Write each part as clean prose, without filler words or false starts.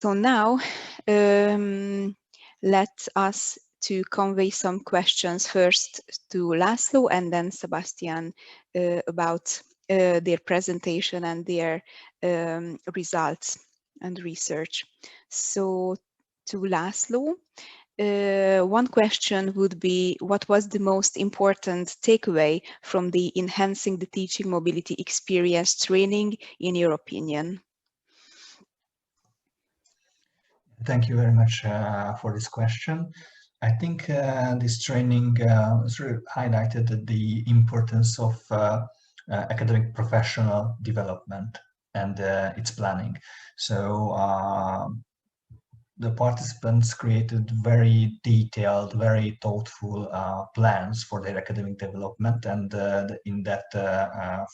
So now let us to convey some questions first to László and then Sébastien about their presentation and their results and research. So to László, one question would be, what was the most important takeaway from the Enhancing the Teaching Mobility Experience training, in your opinion? Thank you very much for this question. I think this training really highlighted the importance of academic professional development and its planning. So the participants created very detailed, very thoughtful plans for their academic development, and in that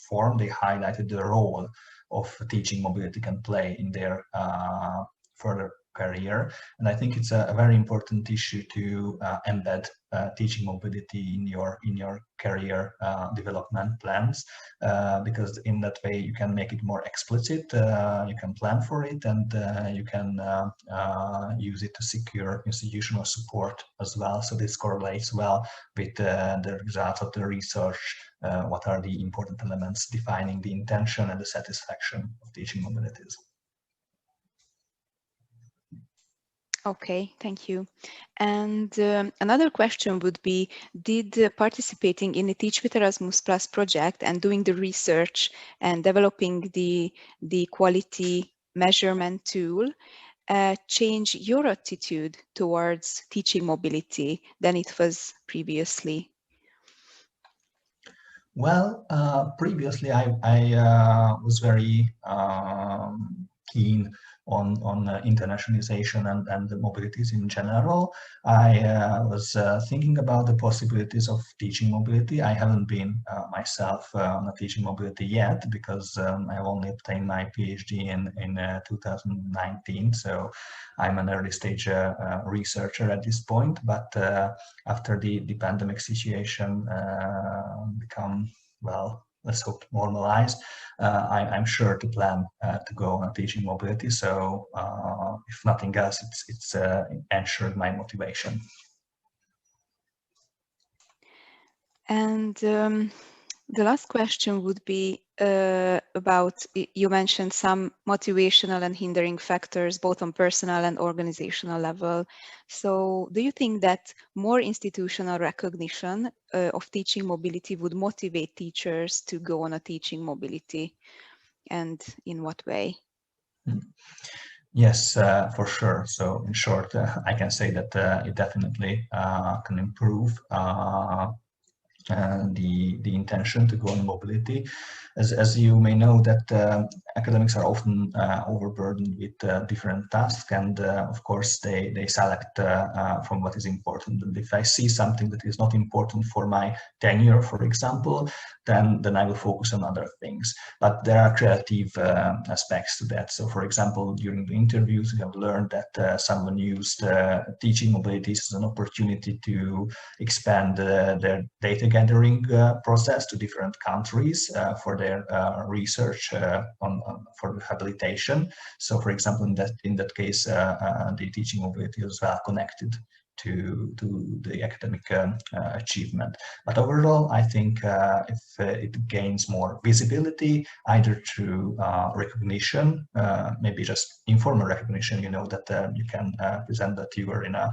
form they highlighted the role of teaching mobility can play in their further career. And I think it's a very important issue to embed teaching mobility in your career development plans, because in that way you can make it more explicit, you can plan for it, and you can use it to secure institutional support as well. So this correlates well with the results of the research. What are the important elements defining the intention and the satisfaction of teaching mobilities? Okay, thank you. And another question would be, did participating in the Teach with Erasmus Plus project and doing the research and developing the quality measurement tool change your attitude towards teaching mobility than it was previously? Well, previously I was very keen on internationalization and the mobilities in general. I was thinking about the possibilities of teaching mobility. I haven't been myself on a teaching mobility yet, because I only obtained my PhD in 2019. So I'm an early stage researcher at this point. But after the pandemic situation become, well, let's hope normalized, I'm sure to plan to go on teaching mobility. So if nothing else, it's ensured my motivation. And the last question would be about, you mentioned some motivational and hindering factors, both on personal and organizational level. So do you think that more institutional recognition of teaching mobility would motivate teachers to go on a teaching mobility? And in what way? Yes, for sure. So in short, I can say that it definitely can improve the intention to go on mobility. As you may know, that academics are often overburdened with different tasks, and of course they select from what is important. And if I see something that is not important for my tenure, for example, then I will focus on other things. But there are creative aspects to that. So for example, during the interviews, we have learned that someone used teaching mobilities as an opportunity to expand their data gathering process to different countries for their research for rehabilitation. So for example, in that case, the teaching mobility was well connected to the academic achievement. But overall, I think if it gains more visibility, either through recognition, maybe just informal recognition, you know, that you can present that you were in a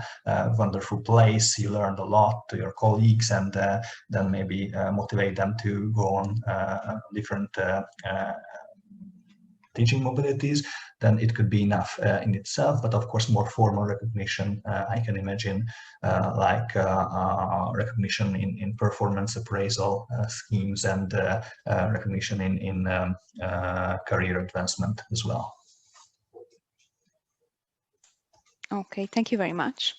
wonderful place, you learned a lot to your colleagues, and then maybe motivate them to go on different teaching mobilities, then it could be enough in itself. But of course, more formal recognition, I can imagine, like recognition in performance appraisal schemes, and recognition in career advancement as well. Okay, thank you very much.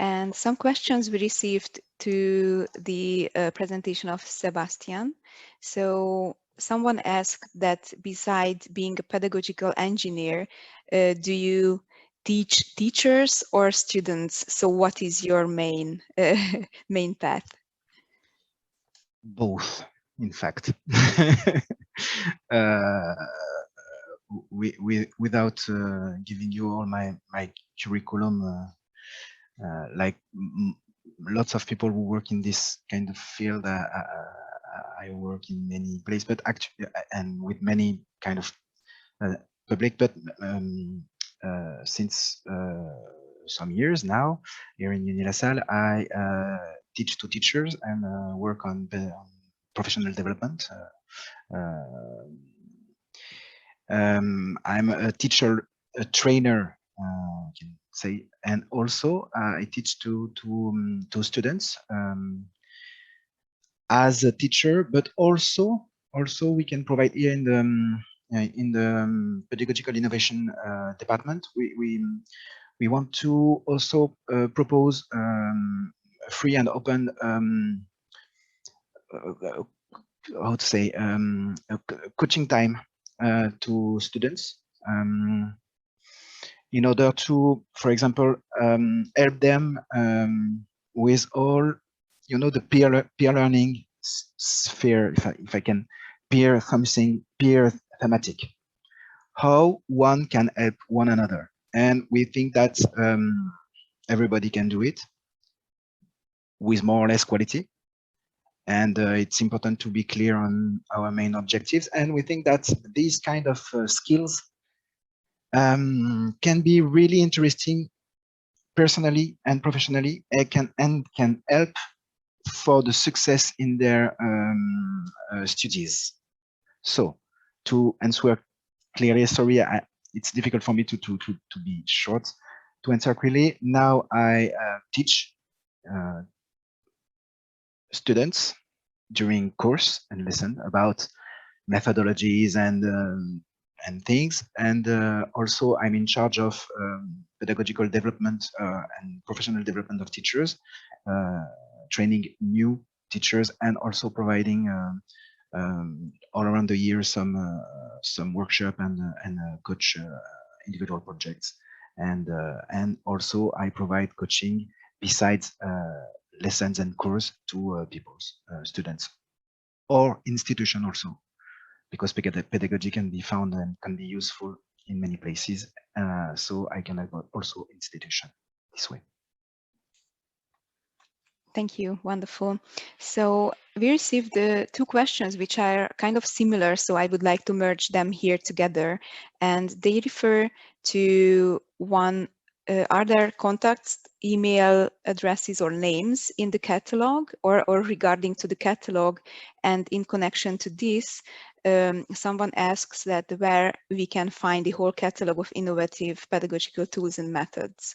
And some questions we received to the presentation of Sébastien. So someone asked that besides being a pedagogical engineer, do you teach teachers or students? So what is your main path? Both, in fact. without giving you all my curriculum, like lots of people who work in this kind of field, I work in many places, but actually, and with many kind of public, but since some years now, here in UniLaSalle, I teach to teachers and work on professional development. I'm a teacher, a trainer, I can say, and also I teach to students as a teacher, but also we can provide here in the pedagogical innovation department. We want to also propose free and open how to say coaching time to students in order to, for example, help them with all, you know, the peer learning sphere, if I can, peer thematic, how one can help one another. And we think that everybody can do it with more or less quality. And it's important to be clear on our main objectives. And we think that these kind of skills can be really interesting personally and professionally, and can help for the success in their studies. So to answer clearly, sorry, it's difficult for me to be short. To answer clearly, now I teach students during course and lesson about methodologies and things, and also I'm in charge of pedagogical development and professional development of teachers, training new teachers, and also providing all around the year some workshop and coach individual projects, and also I provide coaching besides lessons and course to people's students or institution also, because pedagogy can be found and can be useful in many places. So I can have also institution this way. Thank you. Wonderful. So we received two questions which are kind of similar, so I would like to merge them here together. And they refer to one, are there contacts, email addresses or names in the catalog, or regarding to the catalog? And in connection to this, someone asks that where we can find the whole catalog of innovative pedagogical tools and methods.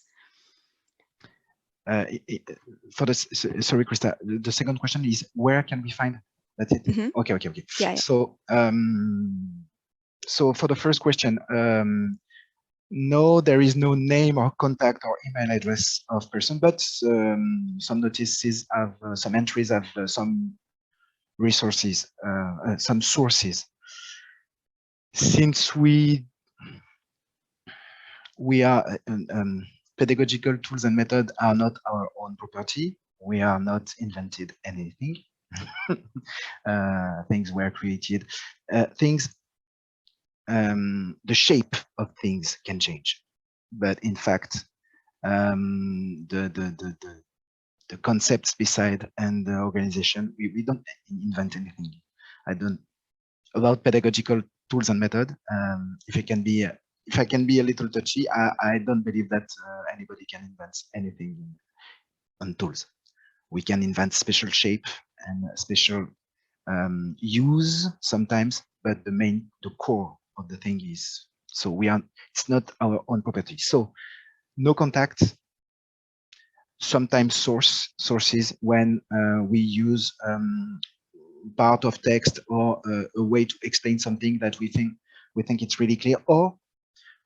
For the sorry, Krista, the second question is where can we find? That's it. Mm-hmm. Okay. Yeah. So so for the first question, no, there is no name or contact or email address of person, but some notices have some entries have some resources, some sources. Since we are pedagogical tools and methods are not our own property. We are not invented anything. Things were created. The shape of things can change, but in fact, the concepts beside and the organization, we don't invent anything. About pedagogical tools and method. If I can be a little touchy, I don't believe that anybody can invent anything on tools. We can invent special shape and special use sometimes, but the core of the thing is, so it's not our own property. So no contact, sometimes sources when we use part of text or a way to explain something that we think it's really clear, or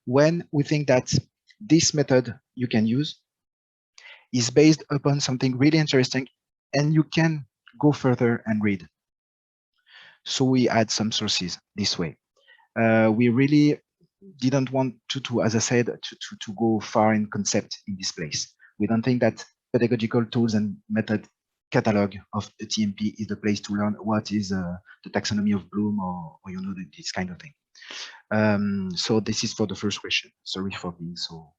when we think that this method you can use is based upon something really interesting and you can go further and read. So we add some sources this way. We really didn't want to, as I said, to go far in concept in this place. We don't think that pedagogical tools and method catalog of the TMP is the place to learn what is the taxonomy of Bloom or you know, this kind of thing. So this is for the first question. Sorry for being so.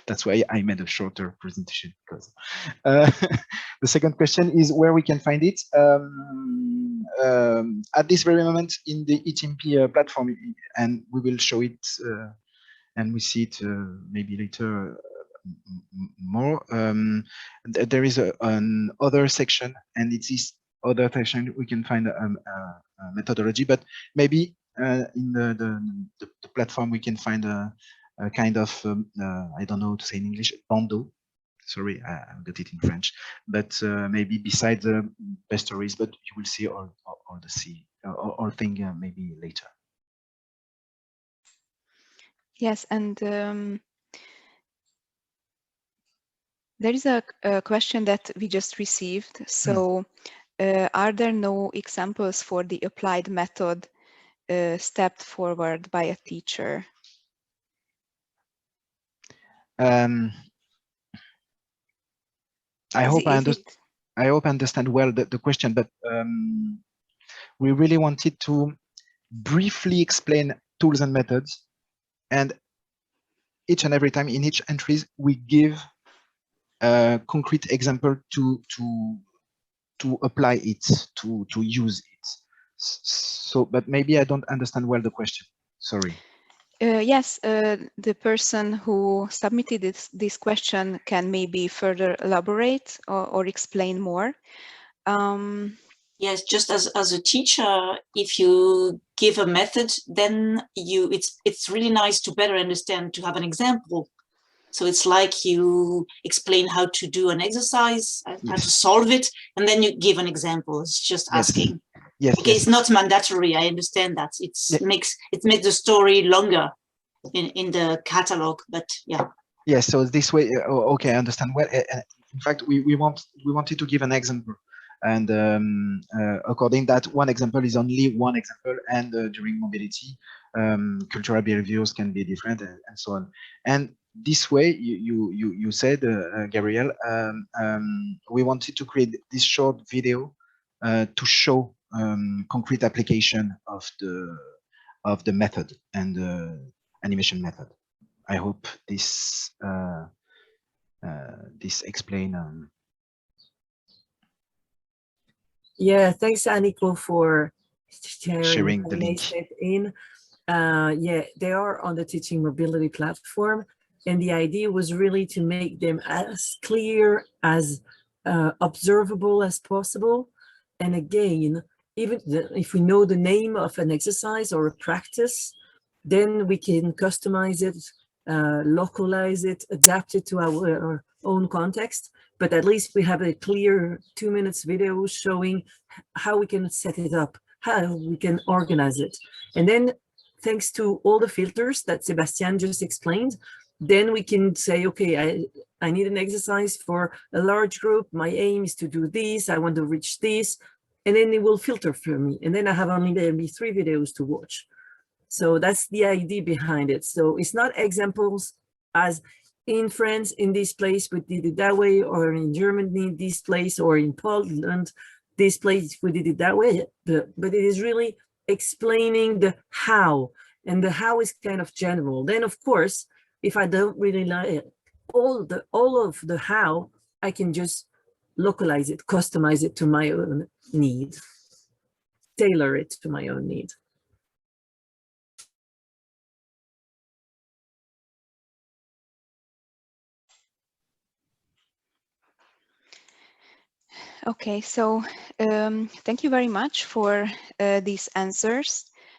That's why I made a shorter presentation, because the second question is where we can find it. At this very moment in the eTMP platform, and we will show it and we see it maybe later more. There is an other section, and it is other section we can find a methodology, but maybe in the platform we can find a kind of I don't know how to say in English, bandeau. Sorry, I got it in French, but maybe beside the best stories, but you will see all thing maybe later. Yes, and there is a question that we just received. So are there no examples for the applied method stepped forward by a teacher? I hope I understand well the question, but we really wanted to briefly explain tools and methods, and each and every time in each entries we give a concrete example to apply it, to use it. So, but maybe I don't understand well the question. Sorry. Yes, the person who submitted this question can maybe further elaborate or explain more. Yes, just as a teacher, if you give a method, then it's really nice to better understand, to have an example. So it's like you explain how to do an exercise, how to solve it, and then you give an example. It's just asking. Yes. Okay, it's not mandatory. I understand that. It makes the story longer in the catalog, but yeah. Yes. So this way, okay, I understand. Well, in fact, we wanted to give an example, and according that one example is only one example, and during mobility, cultural behaviors can be different, and so on. And this way, you said, Gabriel, we wanted to create this short video to show concrete application of the method and the animation method. I hope this this explain. Yeah, thanks, Aniko, for sharing the link. Yeah, they are on the Teaching Mobility platform, and the idea was really to make them as clear, as observable as possible. And again, even if we know the name of an exercise or a practice, then we can customize it, localize it, adapt it to our own context. But at least we have a clear 2 minutes video showing how we can set it up, how we can organize it. And then thanks to all the filters that Sébastien just explained, then we can say, okay, I need an exercise for a large group. My aim is to do this. I want to reach this. And then it will filter for me. And then I have only maybe 3 videos to watch. So that's the idea behind it. So it's not examples as in France, in this place, we did it that way, or in Germany, this place, or in Poland, this place, we did it that way. But it is really explaining the how, and the how is kind of general. Then, of course, if I don't really like all of the how, I can just localize it, customize it to my own need, tailor it to my own need. Okay, so thank you very much for these answers.